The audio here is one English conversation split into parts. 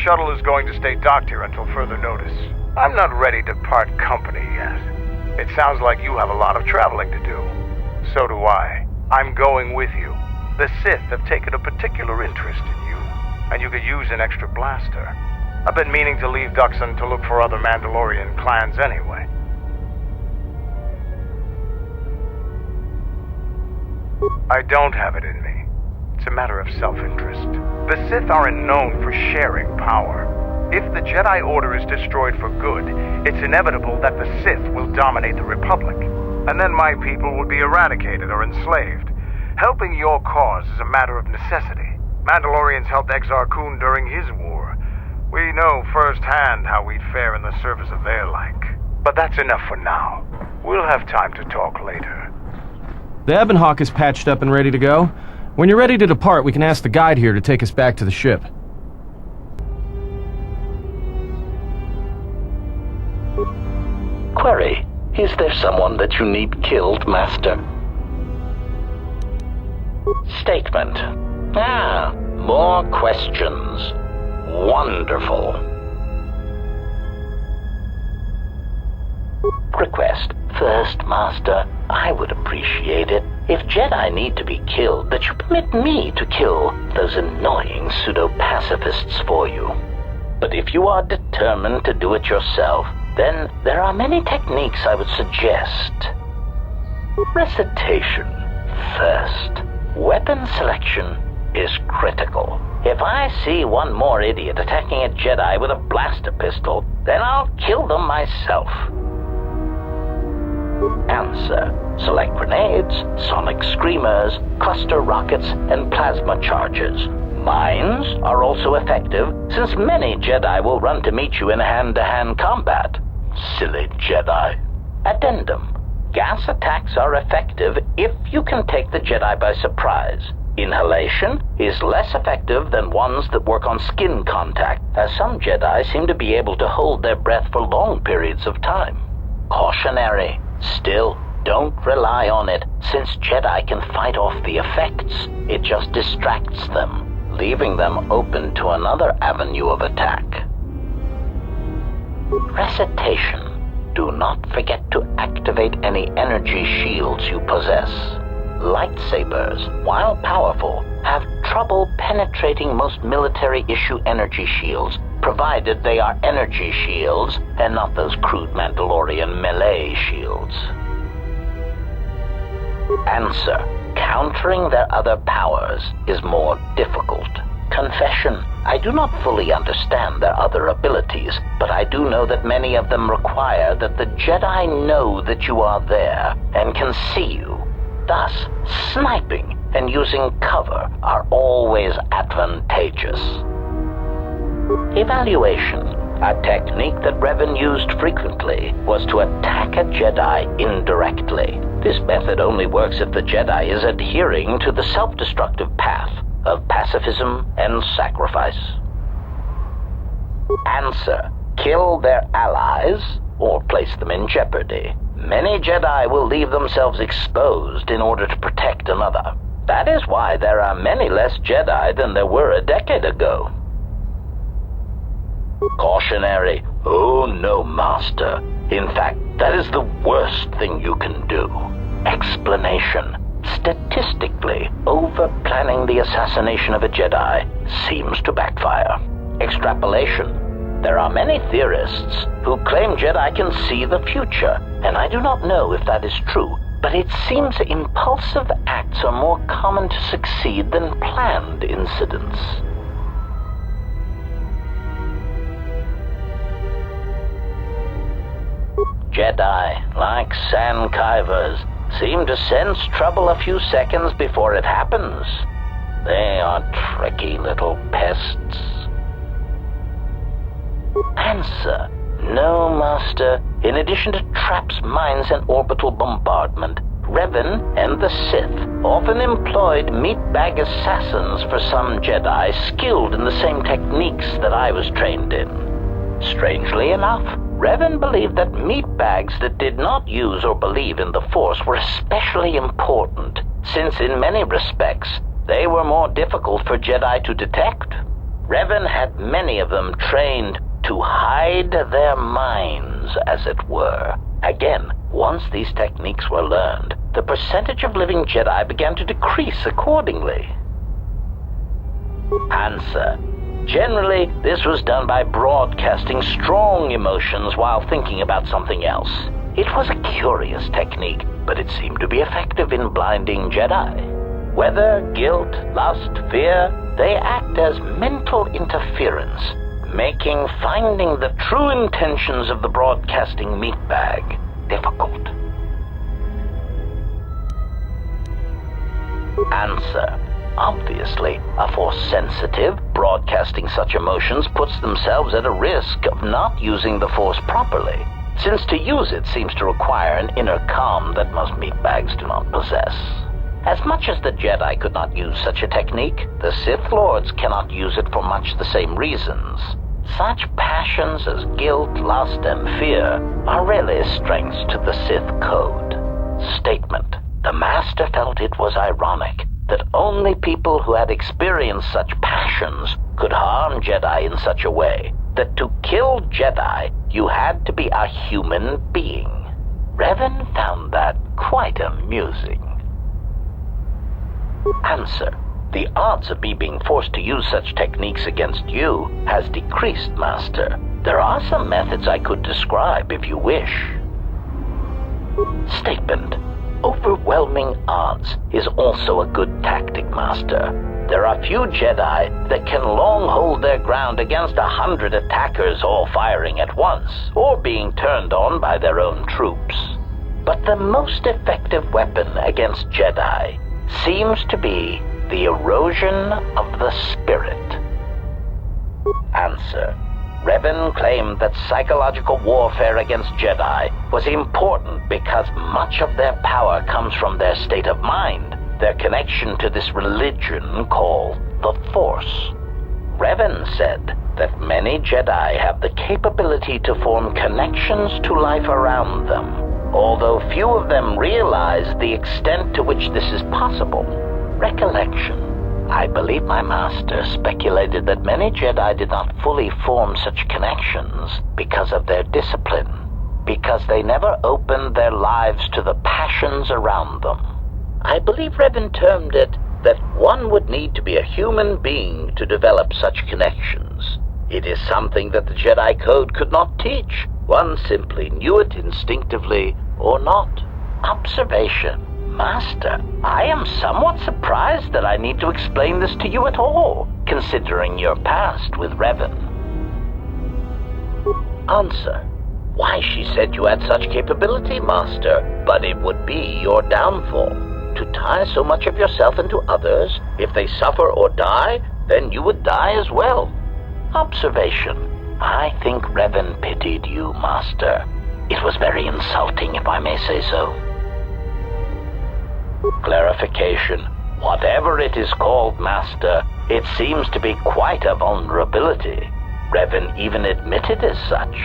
shuttle is going to stay docked here until further notice. I'm not ready to part company yet. It sounds like you have a lot of traveling to do. So do I. I'm going with you. The Sith have taken a particular interest in you, and you could use an extra blaster. I've been meaning to leave Duxon to look for other Mandalorian clans anyway. I don't have it in me. It's a matter of self-interest. The Sith aren't known for sharing power. If the Jedi Order is destroyed for good, it's inevitable that the Sith will dominate the Republic. And then my people would be eradicated or enslaved. Helping your cause is a matter of necessity. Mandalorians helped Exar Kun during his war. We know firsthand how we'd fare in the service of their like. But that's enough for now. We'll have time to talk later. The Ebon Hawk is patched up and ready to go. When you're ready to depart, we can ask the guide here to take us back to the ship. Query, is there someone that you need killed, Master? Statement. More questions. Wonderful. Request. First, Master, I would appreciate it if Jedi need to be killed, that you permit me to kill those annoying pseudo-pacifists for you. But if you are determined to do it yourself, then there are many techniques I would suggest. Recitation. First, weapon selection is critical. If I see one more idiot attacking a Jedi with a blaster pistol, then I'll kill them myself. Answer. Select grenades, sonic screamers, cluster rockets, and plasma charges. Mines are also effective, since many Jedi will run to meet you in hand-to-hand combat. Silly Jedi. Addendum. Gas attacks are effective if you can take the Jedi by surprise. Inhalation is less effective than ones that work on skin contact, as some Jedi seem to be able to hold their breath for long periods of time. Cautionary. Still, don't rely on it, since Jedi can fight off the effects. It just distracts them, leaving them open to another avenue of attack. Recitation. Do not forget to activate any energy shields you possess. Lightsabers, while powerful, have trouble penetrating most military-issue energy shields, provided they are energy shields and not those crude Mandalorian melee shields. Answer. Countering their other powers is more difficult. Confession. I do not fully understand their other abilities, but I do know that many of them require that the Jedi know that you are there and can see you. Thus, sniping and using cover are always advantageous. Evaluation. A technique that Revan used frequently was to attack a Jedi indirectly. This method only works if the Jedi is adhering to the self-destructive path of pacifism and sacrifice. Answer. Kill their allies or place them in jeopardy. Many Jedi will leave themselves exposed in order to protect another. That is why there are many less Jedi than there were a decade ago. Cautionary. Oh no, Master. In fact, that is the worst thing you can do. Explanation. Statistically, over-planning the assassination of a Jedi seems to backfire. Extrapolation. There are many theorists who claim Jedi can see the future, and I do not know if that is true, but it seems impulsive acts are more common to succeed than planned incidents. Jedi, like sand kivers, seem to sense trouble a few seconds before it happens. They are tricky little pests. Answer. No, Master. In addition to traps, mines, and orbital bombardment, Revan and the Sith often employed meatbag assassins for some Jedi skilled in the same techniques that I was trained in. Strangely enough, Revan believed that meatbags that did not use or believe in the Force were especially important, since in many respects they were more difficult for Jedi to detect. Revan had many of them trained to hide their minds, as it were. Again, once these techniques were learned, the percentage of living Jedi began to decrease accordingly. Answer. Generally, this was done by broadcasting strong emotions while thinking about something else. It was a curious technique, but it seemed to be effective in blinding Jedi. Whether guilt, lust, fear, they act as mental interference, making finding the true intentions of the broadcasting meatbag difficult. Answer. Obviously, a Force-sensitive broadcasting such emotions puts themselves at a risk of not using the Force properly, since to use it seems to require an inner calm that most meatbags do not possess. As much as the Jedi could not use such a technique, the Sith Lords cannot use it for much the same reasons. Such passions as guilt, lust, and fear are really strengths to the Sith code. Statement. The Master felt it was ironic that only people who had experienced such passions could harm Jedi in such a way that to kill Jedi, you had to be a human being. Revan found that quite amusing. Answer. The odds of me being forced to use such techniques against you has decreased, Master. There are some methods I could describe if you wish. Statement. Overwhelming odds is also a good tactic, Master. There are few Jedi that can long hold their ground against 100 attackers all firing at once, or being turned on by their own troops. But the most effective weapon against Jedi seems to be the erosion of the spirit. Answer. Revan claimed that psychological warfare against Jedi was important because much of their power comes from their state of mind, their connection to this religion called the Force. Revan said that many Jedi have the capability to form connections to life around them, although few of them realize the extent to which this is possible. Recollection. I believe my master speculated that many Jedi did not fully form such connections because of their discipline, because they never opened their lives to the passions around them. I believe Revan termed it that one would need to be a human being to develop such connections. It is something that the Jedi Code could not teach. One simply knew it instinctively or not. Observation. Master, I am somewhat surprised that I need to explain this to you at all, considering your past with Revan. Answer. Why, she said you had such capability, Master, but it would be your downfall. To tie so much of yourself into others, if they suffer or die, then you would die as well. Observation. I think Revan pitied you, Master. It was very insulting, if I may say so. Clarification. Whatever it is called, Master, it seems to be quite a vulnerability. Revan even admitted as such.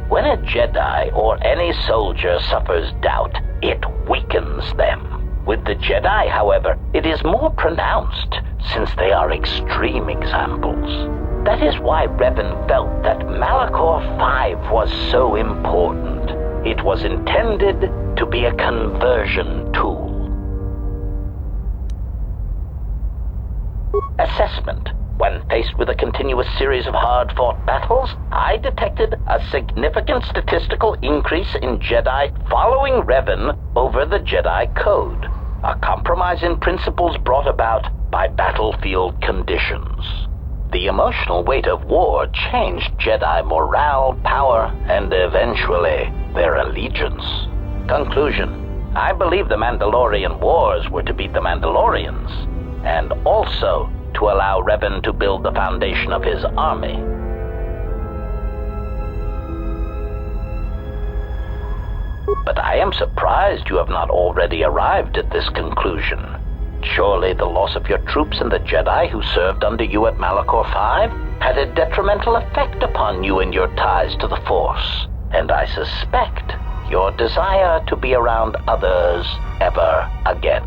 When a Jedi or any soldier suffers doubt, it weakens them. With the Jedi, however, it is more pronounced, since they are extreme examples. That is why Revan felt that Malachor 5 was so important. It was intended to be a conversion tool. Assessment. When faced with a continuous series of hard-fought battles, I detected a significant statistical increase in Jedi following Revan over the Jedi Code, a compromise in principles brought about by battlefield conditions. The emotional weight of war changed Jedi morale, power, and eventually their allegiance. Conclusion. I believe the Mandalorian Wars were to beat the Mandalorians, and also to allow Revan to build the foundation of his army. But I am surprised you have not already arrived at this conclusion. Surely the loss of your troops and the Jedi who served under you at Malachor 5 had a detrimental effect upon you and your ties to the Force, and I suspect your desire to be around others ever again.